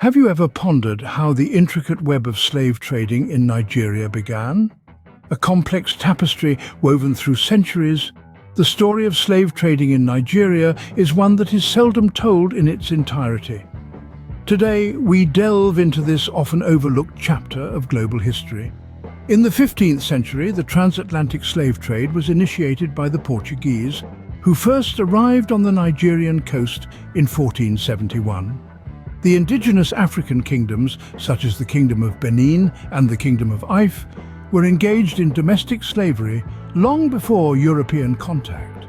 Have you ever pondered how the intricate web of slave trading in Nigeria began? A complex tapestry woven through centuries, the story of slave trading in Nigeria is one that is seldom told in its entirety. Today, we delve into this often overlooked chapter of global history. In the 15th century, the transatlantic slave trade was initiated by the Portuguese, who first arrived on the Nigerian coast in 1471. The indigenous African kingdoms, such as the Kingdom of Benin and the Kingdom of Ife, were engaged in domestic slavery long before European contact.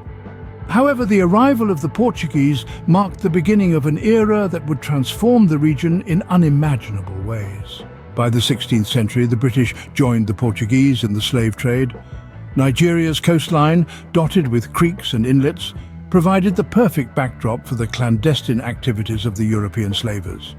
However, the arrival of the Portuguese marked the beginning of an era that would transform the region in unimaginable ways. By the 16th century, the British joined the Portuguese in the slave trade. Nigeria's coastline, dotted with creeks and inlets, provided the perfect backdrop for the clandestine activities of the European slavers.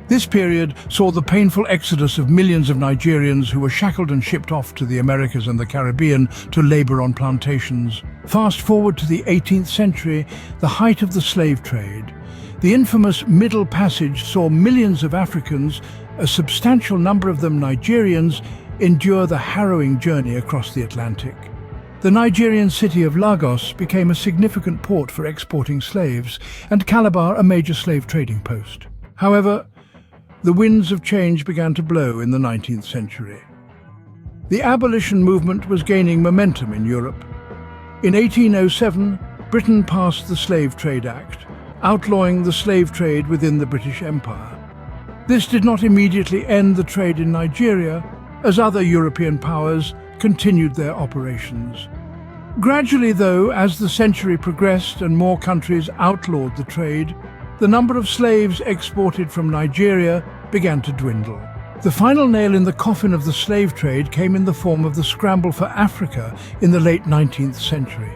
This period saw the painful exodus of millions of Nigerians who were shackled and shipped off to the Americas and the Caribbean to labor on plantations. Fast forward to the 18th century, the height of the slave trade. The infamous Middle Passage saw millions of Africans, a substantial number of them Nigerians, endure the harrowing journey across the Atlantic. The Nigerian city of Lagos became a significant port for exporting slaves, and Calabar a major slave trading post. However, the winds of change began to blow in the 19th century. The abolition movement was gaining momentum in Europe. In 1807, Britain passed the Slave Trade Act, outlawing the slave trade within the British Empire. This did not immediately end the trade in Nigeria, as other European powers continued their operations. Gradually, though, as the century progressed and more countries outlawed the trade, the number of slaves exported from Nigeria began to dwindle. The final nail in the coffin of the slave trade came in the form of the scramble for Africa in the late 19th century.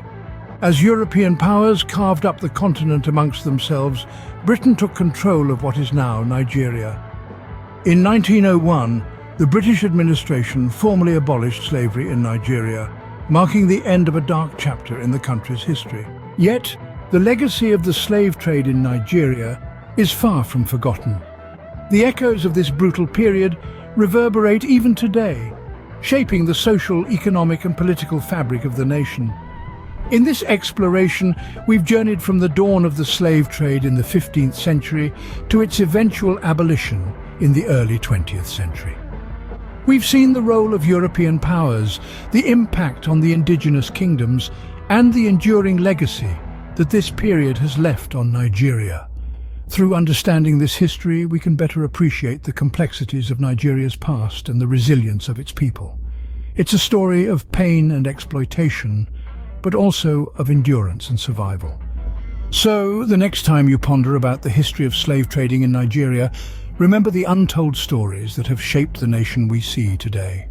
As European powers carved up the continent amongst themselves, Britain took control of what is now Nigeria. In 1901, the British administration formally abolished slavery in Nigeria, marking the end of a dark chapter in the country's history. Yet, the legacy of the slave trade in Nigeria is far from forgotten. The echoes of this brutal period reverberate even today, shaping the social, economic and political fabric of the nation. In this exploration, we've journeyed from the dawn of the slave trade in the 15th century to its eventual abolition in the early 20th century. We've seen the role of European powers, the impact on the indigenous kingdoms, and the enduring legacy that this period has left on Nigeria. Through understanding this history, we can better appreciate the complexities of Nigeria's past and the resilience of its people. It's a story of pain and exploitation, but also of endurance and survival. So, the next time you ponder about the history of slave trading in Nigeria, remember the untold stories that have shaped the nation we see today.